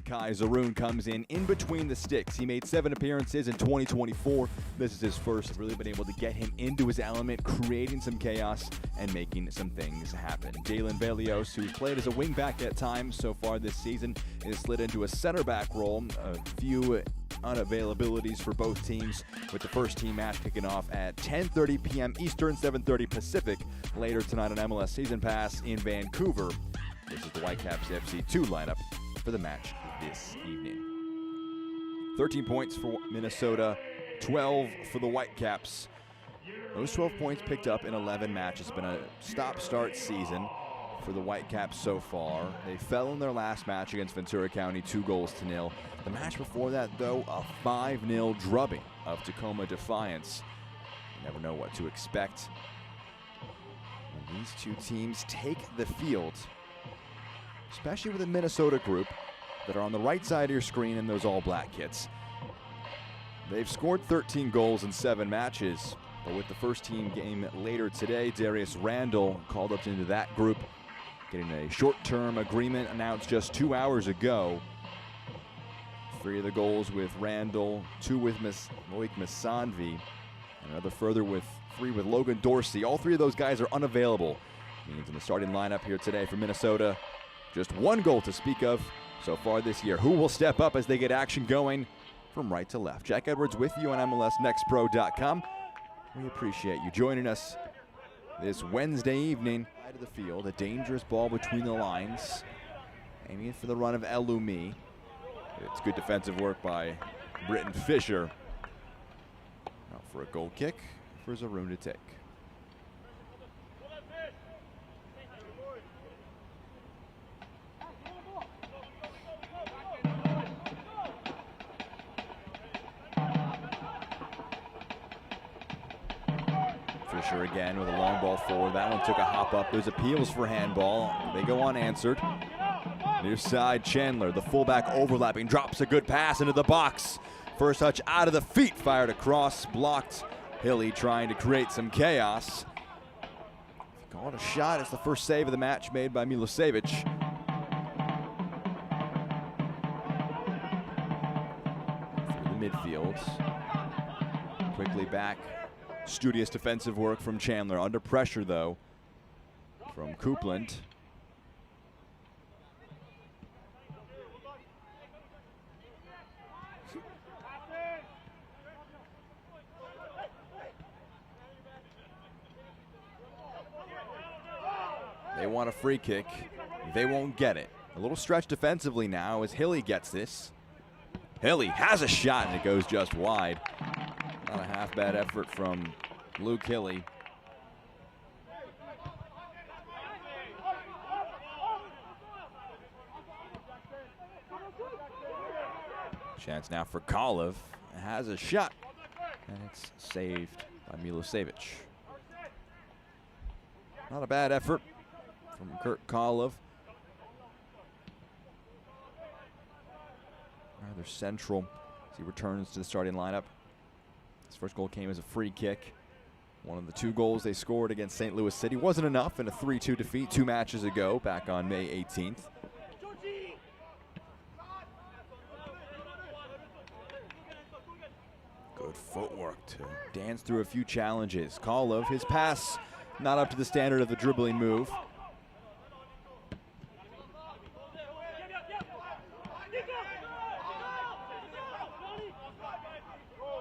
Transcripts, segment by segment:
Kai Zaroon comes in between the sticks. He made 7 appearances in 2024. This is his first. Really been able to get him into his element, creating some chaos and making some things happen. Jalen Velios, who's played as a wingback at times so far this season, is slid into a center back role. A few unavailabilities for both teams, with the first team match kicking off at 10:30 p.m. Eastern, 7:30 Pacific, later tonight on MLS Season Pass in Vancouver. This is the Whitecaps FC 2 lineup for the match this evening. 13 points for Minnesota, 12 for the Whitecaps. Those 12 points picked up in 11 matches. It's been a stop-start season for the Whitecaps so far. They fell in their last match against Ventura County 2-0. The match before that, though, a 5-0 drubbing of Tacoma Defiance. You never know what to expect when these two teams take the field, especially with the Minnesota group that are on the right side of your screen in those all-black kits. They've scored 13 goals in 7 matches, but with the first team game later today, Darius Randall called up into that group, getting a short-term agreement announced just 2 hours ago. 3 of the goals with Randall, 2 with Loic Misanvi, and another further with 3 with Logan Dorsey. All 3 of those guys are unavailable. Means in the starting lineup here today for Minnesota, just 1 goal to speak of so far this year. Who will step up as they get action going from right to left? Jack Edwards with you on MLSNextPro.com. We appreciate you joining us this Wednesday evening. Side of the field, a dangerous ball between the lines, aiming for the run of Elumi. It's good defensive work by Britton Fisher. Out for a goal kick for Zaroon to take. Fisher again with a long ball forward. That one took a hop up. There's appeals for handball. They go unanswered. Near side, Chandler, the fullback overlapping, drops a good pass into the box. First touch out of the feet, fired across, blocked. Hilly trying to create some chaos. Called a shot. It's the first save of the match made by Milosevic. Through the midfield. Quickly back. Studious defensive work from Chandler. Under pressure, though, from Coupland. They want a free kick. They won't get it. A little stretch defensively now as Hilly gets this. Hilly has a shot and it goes just wide. Not a half bad effort from Luke Hilly. Chance now for Kalev. Has a shot. And it's saved by Milosevic. Not a bad effort from Kurt Kalev. Rather central as he returns to the starting lineup. His first goal came as a free kick. One of the 2 goals they scored against St. Louis City wasn't enough in a 3-2 defeat 2 matches ago, back on May 18th. Good footwork to dance through a few challenges. Kalev, his pass not up to the standard of the dribbling move.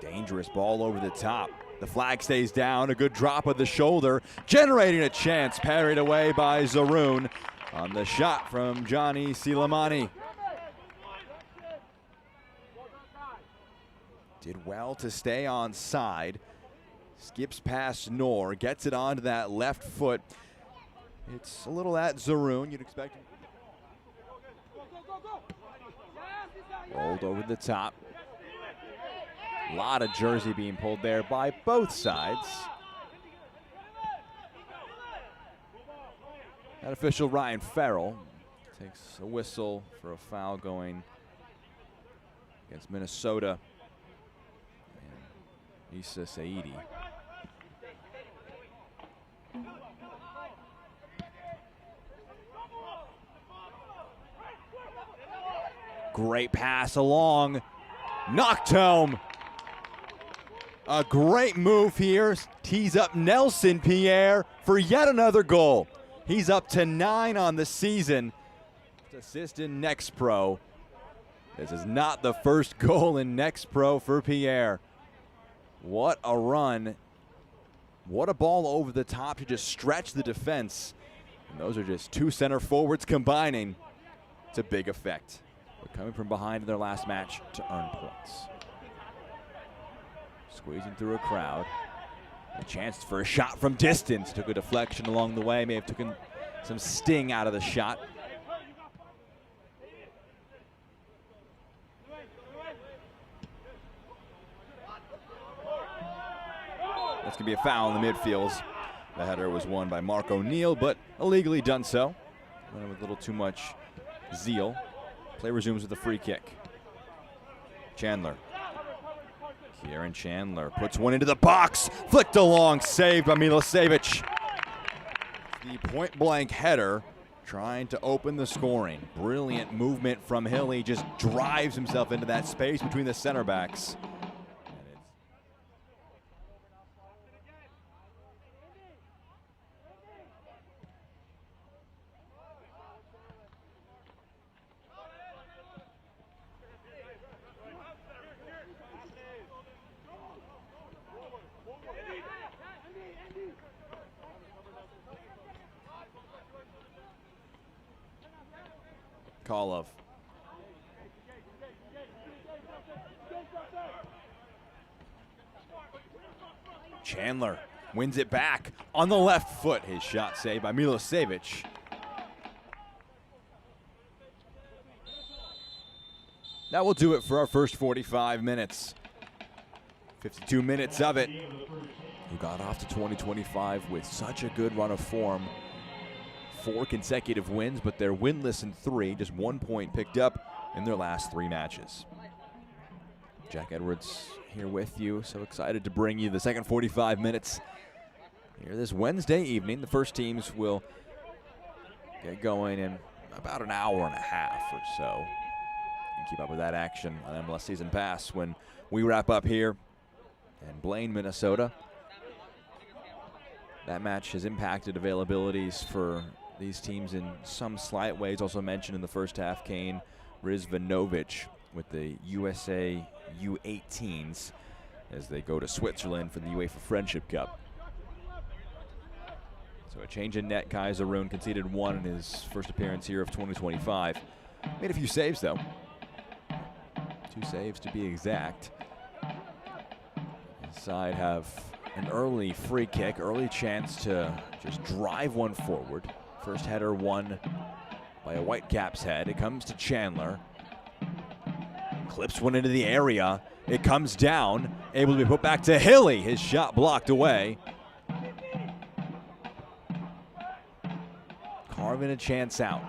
Dangerous ball over the top. The flag stays down. A good drop of the shoulder, generating a chance. Parried away by Zaroon on the shot from Johnny Silamani. Did well to stay on side. Skips past Noor, gets it onto that left foot. It's a little at Zaroon. You'd expect him. Rolled over the top. A lot of jersey being pulled there by both sides. That official Ryan Farrell takes a whistle for a foul going against Minnesota and Issa Saidi. Great pass along. Knocked home. A great move here. Tees up Nelson Pierre for yet another goal. He's up to 9 on the season. Assist in Next Pro. This is not the first goal in Next Pro for Pierre. What a run. What a ball over the top to just stretch the defense. And those are just two center forwards combining. It's a big effect. But coming from behind in their last match to earn points. Squeezing through a crowd. A chance for a shot from distance. Took a deflection along the way. May have taken some sting out of the shot. That's going to be a foul in the midfields. The header was won by Mark O'Neill, but illegally done so. With a little too much zeal. Play resumes with a free kick. Chandler. Kieran Chandler puts one into the box. Flicked along, saved by Milosevic. The point-blank header trying to open the scoring. Brilliant movement from Hilly. Just drives himself into that space between the center backs. Kolov. Chandler wins it back on the left foot. His shot saved by Milosevic. That will do it for our first 45 minutes. 52 minutes of it. We got off to 2025 with such a good run of form. 4 consecutive wins, but they're winless in 3. Just 1 point picked up in their last 3 matches. Jack Edwards here with you. So excited to bring you the second 45 minutes here this Wednesday evening. The first teams will get going in about an hour and a half or so. You can keep up with that action on MLS Season Pass when we wrap up here in Blaine, Minnesota. That match has impacted availabilities for these teams in some slight ways. Also mentioned in the first half, Kane Rizvanovic with the USA U18s as they go to Switzerland for the UEFA Friendship Cup. So a change in net. Kaiser Roon conceded 1 in his first appearance here of 2025. Made a few saves though. 2 saves to be exact. His side have an early free kick, early chance to just drive one forward. First header won by a Whitecaps head. It comes to Chandler. Clips one into the area. It comes down, able to be put back to Hilly. His shot blocked away. Carving a chance out.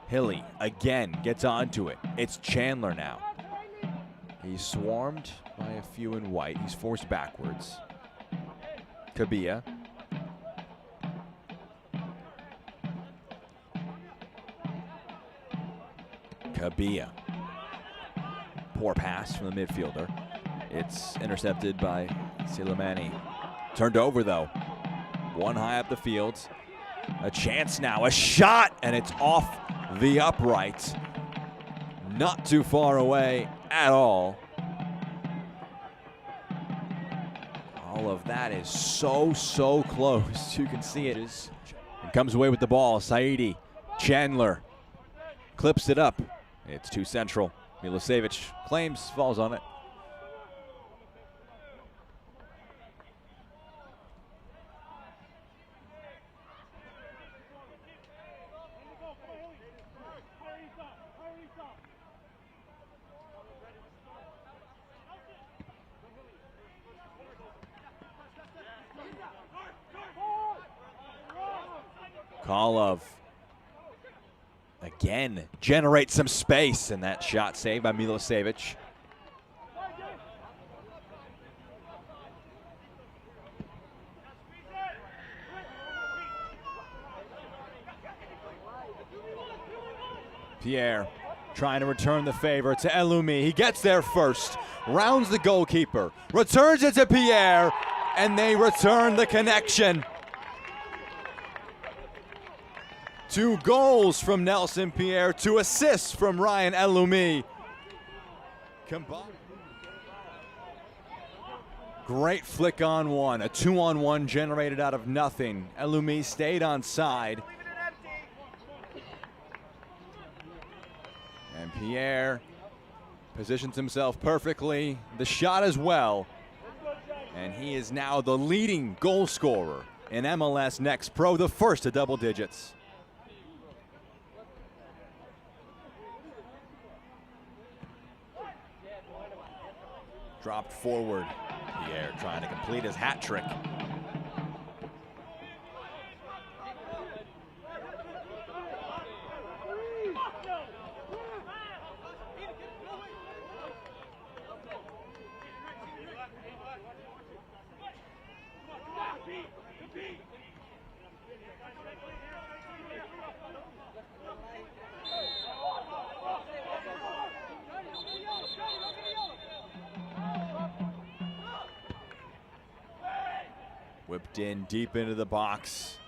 Hilly again gets onto it. It's Chandler now. He's swarmed by a few in white. He's forced backwards. Kabia. Kabia. Poor pass from the midfielder. It's intercepted by Silamani. Turned over though. One high up the field. A chance now, a shot, and it's off the upright. Not too far away at all. All of that is so close. You can see it. And comes away with the ball. Saidi. Chandler clips it up. It's too central. Milosevic claims, falls on it. Kolov again generates some space, and that shot saved by Milosevic. Pierre trying to return the favor to Elumi. He gets there first, rounds the goalkeeper, returns it to Pierre, and they return the connection. 2 goals from Nelson Pierre, 2 assists from Ryan Elumi. Great flick on one, a 2-on-1 generated out of nothing. Elumi stayed on side. And Pierre positions himself perfectly, the shot as well. And he is now the leading goal scorer in MLS Next Pro, the first to double digits. Dropped forward. Pierre trying to complete his hat trick. Whipped in deep into the box.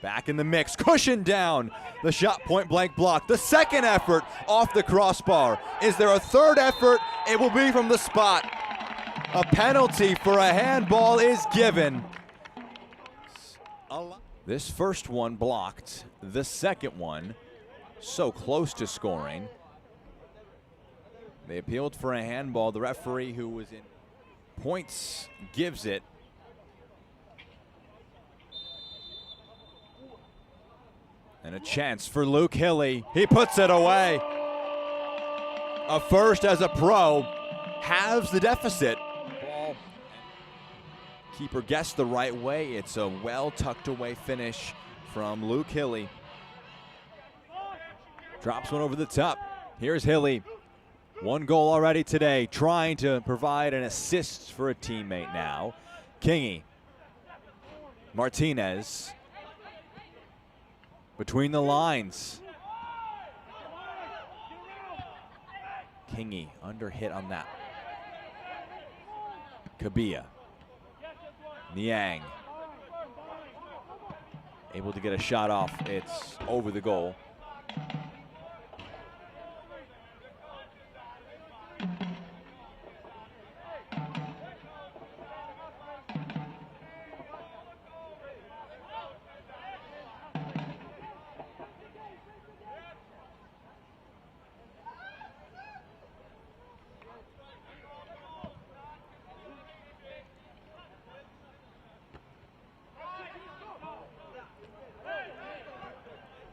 Back in the mix, cushioned down. The shot point blank block. The second effort off the crossbar. Is there a third effort? It will be from the spot. A penalty for a handball is given. This first one blocked. The second one so close to scoring. They appealed for a handball. The referee, who was in points, gives it. And a chance for Luke Hilly. He puts it away. A first as a pro, halves the deficit. Ball. Keeper guessed the right way. It's a well tucked away finish from Luke Hilly. Drops one over the top. Here's Hilly. 1 goal already today, trying to provide an assist for a teammate now. Kingy. Martinez. Between the lines. Kingy under hit on that. Kabia. Niang. Able to get a shot off. It's over the goal.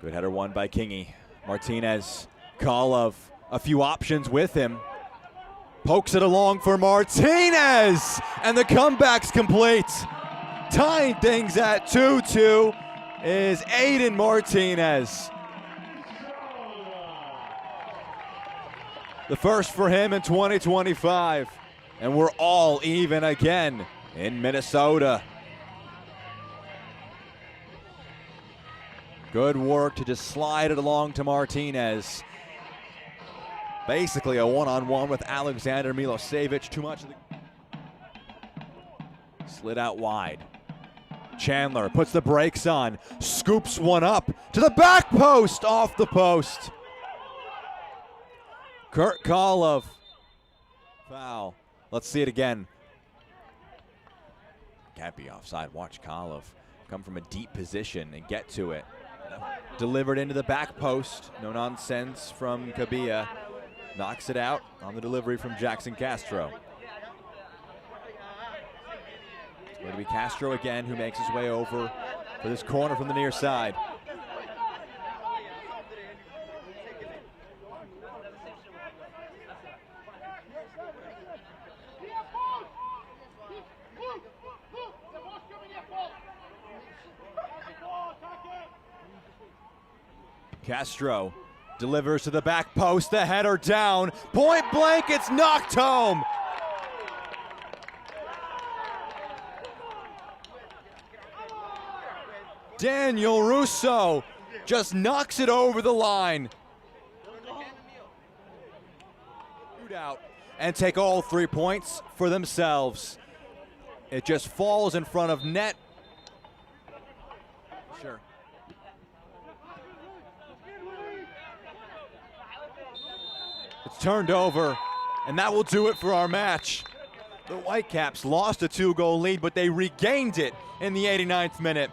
Good header won by Kingy. Martinez, call of a few options with him. Pokes it along for Martinez, and the comeback's complete. Tying things at 2-2 is Aiden Martinez. The first for him in 2025, and we're all even again in Minnesota. Good work to just slide it along to Martinez. Basically a one-on-one with Alexander Milosevic. Too much of the... Slid out wide. Chandler puts the brakes on. Scoops one up to the back post, off the post. Kurt Koloff. Foul. Let's see it again. Can't be offside. Watch Koloff come from a deep position and get to it. Delivered into the back post. No nonsense from Kabia. Knocks it out on the delivery from Jackson Castro. It's going to be Castro again, who makes his way over for this corner from the near side. Castro delivers to the back post, the header down, point blank, it's knocked home. Daniel Russo just knocks it over the line. shootout and take all 3 points for themselves. It just falls in front of net. Sure. It's turned over, and that will do it for our match. The Whitecaps lost a 2-goal lead, but they regained it in the 89th minute.